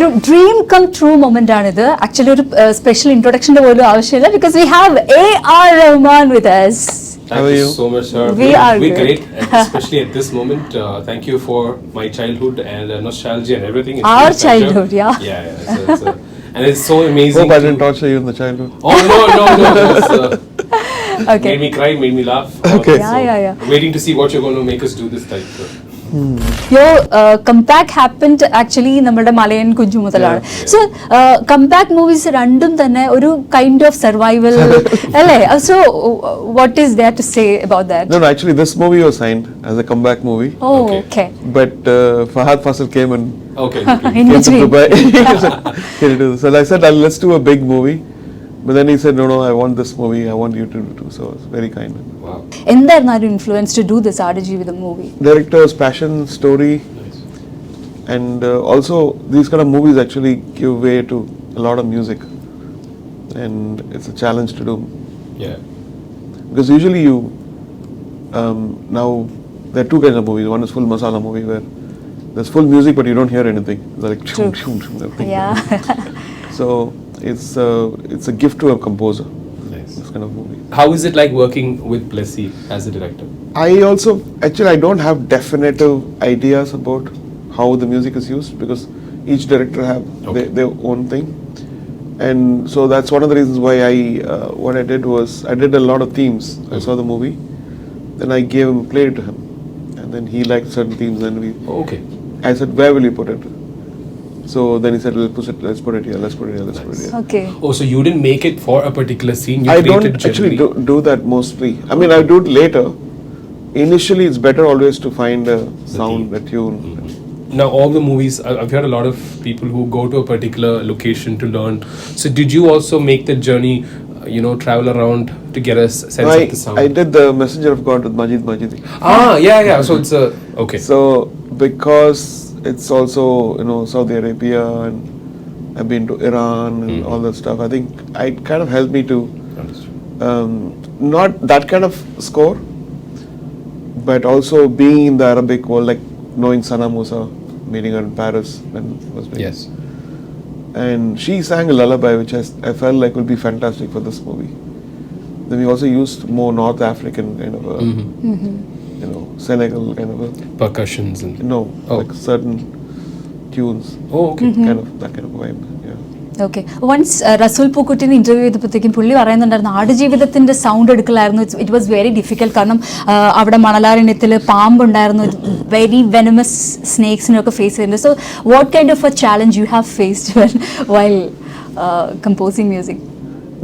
ഒരു dream come true moment ആണിത്. Actually ഒരു സ്പെഷ്യൽ ഇൻട്രൊഡക്ഷന്റെ പോലും ആവശ്യമില്ല, because we have A.R. Rahman with us. Thank you so much, sir. We're great, especially at this moment. Thank you for my childhood and nostalgia and everything. It's Our childhood, yeah. And it's so amazing. Hope I didn't torture you in the childhood. Oh no. It's, Okay. made me cry, made me laugh. Okay. Yeah. Waiting to see what you're going to make us do this time. Your comeback happened actually നമ്മുടെ മലയൻ കുഞ്ചു മുതലാണ്. So comeback movies രണ്ടും തന്നെ ഒരു kind of survival അല്ലേ? So what is there to say about that? No, actually this movie was signed as a comeback movie. Oh, okay. But Fahad Fasil came and Okay. In came to between. Dubai. So I said, let's do a big movie. But then he said, no, I want this movie. I want you to do. So it's very kind. Wow. എന്തായിരുന്നു ആ ഒരു influence to do this Aadujeevitham movie? Director's passion, story, Nice. and also these kind of movies actually give way to a lot of music, and it's a challenge to do, Yeah. because usually you now there are two kinds of movies. One is full masala movie where there's full music but you don't hear anything. It's like True. everything. Yeah. So it's a gift to a composer. Nice. This kind of movie. How is it like working with Plessy as a director? I also actually I don't have definitive ideas about how the music is used, because each director have their own thing, and so that's one of the reasons why what I did was I did a lot of themes. I saw the movie, then I played it to him, and then he liked certain themes, and Okay. I said, where will you put it? So then he said, let's put it here, let's put it here. Okay. Oh, so you didn't make it for a particular scene? You I created don't actually generally? do that mostly. I mean, I do it later. Initially, it's better always to find a sound, a tune. Now, all the movies, I've heard a lot of people who go to a particular location to learn. So did you also make the journey, travel around to get a sense of the sound? I did the Messenger of God with Majid. Yeah. So it's okay. So because it's also Saudi Arabia, and I've been to Iran and all that stuff, I think it kind of helped me to not that kind of score, but also being in the Arabic world, like knowing Sana Musa, meeting her in Paris when was being. Yes. And she sang a lullaby which I felt like would be fantastic for this movie. Then we also used more North African kind of Senegal kind of Percussions and like certain tunes. Oh, okay. Kind of that kind of vibe. Yeah. Okay. Once Rasool പൂക്കുട്ടിനെ interview ചെയ്തപ്പോഴത്തേക്കും പുള്ളി പറയുന്നുണ്ടായിരുന്നു ആടുജീവിതത്തിന്റെ sound എടുക്കലായിരുന്നു. It was very difficult. കാരണം അവിടെ മണലാരണ്യത്തിൽ പാമ്പുണ്ടായിരുന്നു, വെരി വെനമസ് സ്നേക്സിനൊക്കെ ഫേസ് ചെയ്യുന്നുണ്ട്. So what kind of a challenge you have faced while composing music?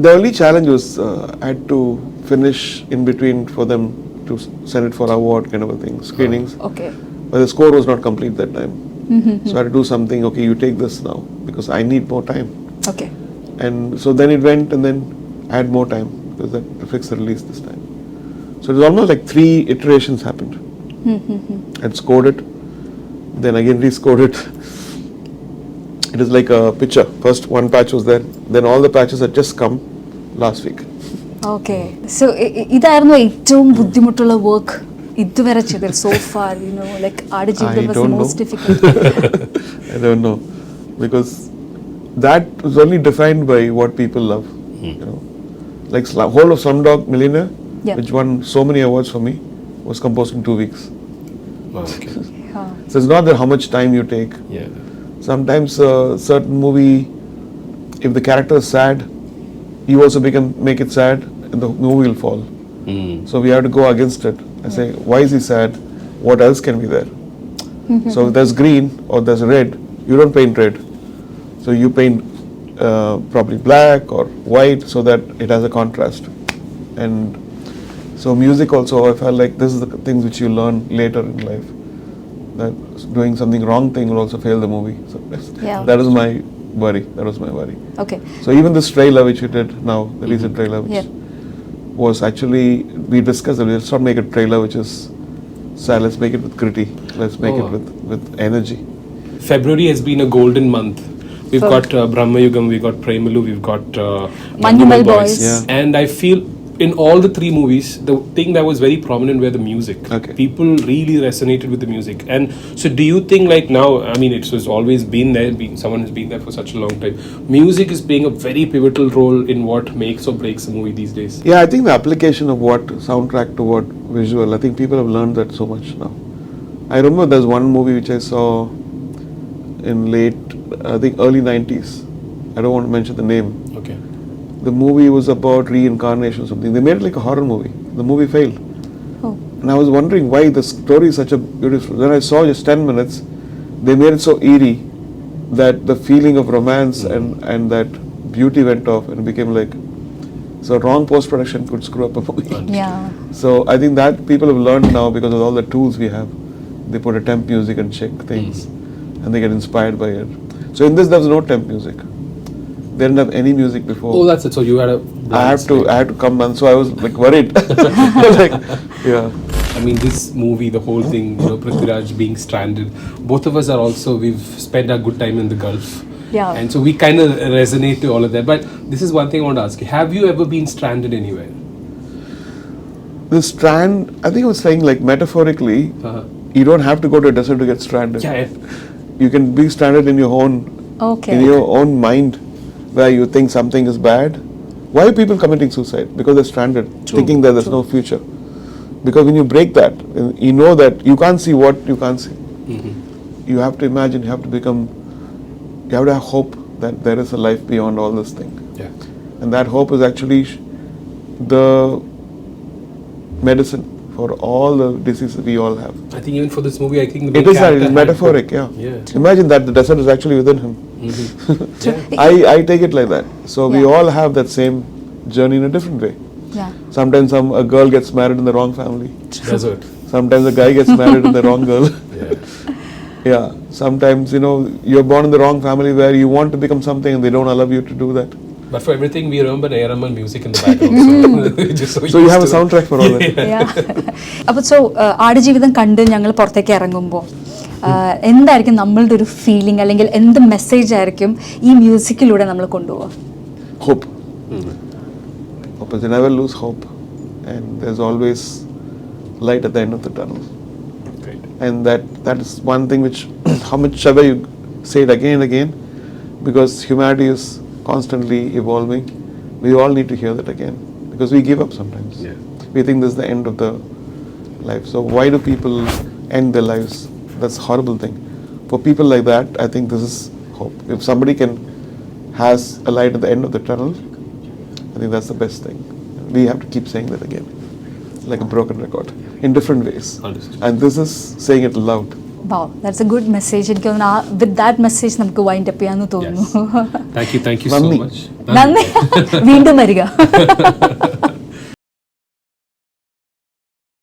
The only challenge was I had to finish in between for them to send it for award kind of a thing, screenings. Okay. But the score was not complete that time. So I had to do something, okay, you take this now, because I need more time. Okay. And so then it went, and then I had more time, because that to fix the release this time. So it was almost like 3 iterations happened. I'd scored it, then again re-scored it. It is like a picture. First one patch was there, then all the patches had just come last week. Okay. So ഇതായിരുന്നു ഏറ്റവും ബുദ്ധിമുട്ടുള്ള work ഇതുവരെ ചെയ്തത് so far, like Aadujeevitham was the most difficult? I don't know, because that was only defined by what people love. Like whole of Slumdog Millionaire, which won so many awards for me, was composed in 2 weeks. Okay. So it's not that how much time you take. Yeah. Sometimes a certain movie, if the character is sad, you also make it sad, and the movie will fall. So we have to go against it. I say, why is he sad? What else can be there? So if there's green or there's red, you don't paint red. So you paint probably black or white so that it has a contrast. And so music also, I felt like this is the things which you learn later in life. That doing something wrong thing will also fail the movie. So that was my worry. Okay. So even this trailer which we did now, the recent trailer, which was actually, we discussed that let's not make a trailer which is sad, let's make it with gritty, let's make it with energy. February has been a golden month. We've got Brahma Yugam, we've got Premalu, we've got Manju Boys. And I feel in all the three movies, the thing that was very prominent were the music. Okay. People really resonated with the music. And so do you think like now, I mean, it's always been there, someone has been there for such a long time. Music is playing a very pivotal role in what makes or breaks a movie these days. Yeah, I think the application of what soundtrack to what visual, I think people have learned that so much now. I remember there's one movie which I saw in I think early 90s. I don't want to mention the name. Okay. The movie was about reincarnation or something. They made it like a horror movie. The movie failed. Oh. And I was wondering why the story is such a beautiful. Then I saw just 10 minutes. They made it so eerie that the feeling of romance and that beauty went off and it became like. So wrong post-production could screw up a movie. Yeah. So I think that people have learned now because of all the tools we have. They put a temp music and check things and they get inspired by it. So in this there was no temp music. They didn't have any music before. Oh, that's it. So you had a. I had to come and so I was like worried. Like, yeah. I mean, this movie, the whole thing, Prithviraj being stranded. Both of us are also, we've spent a good time in the Gulf. Yeah. And so we kind of resonate to all of that. But this is one thing I want to ask you. Have you ever been stranded anywhere? The strand, I think I was saying like metaphorically, you don't have to go to a desert to get stranded. Yeah. You can be stranded in your own own mind where you think something is bad. Why are people committing suicide? Because they're stranded, thinking that there's no future. Because when you break that, you know that you can't see what you can't see. You have to imagine, you have to have hope that there is a life beyond all this thing. Yeah. And that hope is actually the medicine for all the diseases we all have. I think even for this movie, I think the main It is character metaphoric, had- yeah. Yeah. Imagine that the desert is actually within him. Yeah. I take it like that. So we all have that same journey in a different way. Yeah. Sometimes a girl gets married in the wrong family. Desert. Sometimes a guy gets married in the wrong girl. Yeah. Yeah. Sometimes, you're born in the wrong family where you want to become something and they don't allow you to do that. But for everything, we remember A R Rahman music in the background. So you have a soundtrack for all that. അപ്പോൾ so Aadujeevitham കണ്ട് ഞങ്ങൾ പുറത്തേക്ക് ഇറങ്ങുമ്പോൾ എന്തായിരിക്കും നമ്മളുടെ ഒരു feeling അല്ലെങ്കിൽ എന്ത് മെസ്സേജ് ആയിരിക്കും ഈ മ്യൂസിക്കിലൂടെ നമ്മൾ കൊണ്ടുപോകുക? Hope. Hope is, you never lose hope. And there's always light at the end of the tunnel. Great. And that is one thing which, how much ever you say it again and again, because humanity is constantly evolving, we all need to hear that again. Because we give up sometimes. Yeah. We think this is the end of the life. So why do people end their lives? That's a horrible thing. For people like that, I think this is hope. If somebody has a light at the end of the tunnel, I think that's the best thing. We have to keep saying that again, like a broken record, in different ways. Understood. And this is saying it loud. Wow, that's a good message. എനിക്ക് തോന്നുന്നു with that message നമുക്ക് wind up ചെയ്യാന്ന് തോന്നുന്നു. Thank you so നന്ദി. much. നന്ദി. വീണ്ടും വരിക.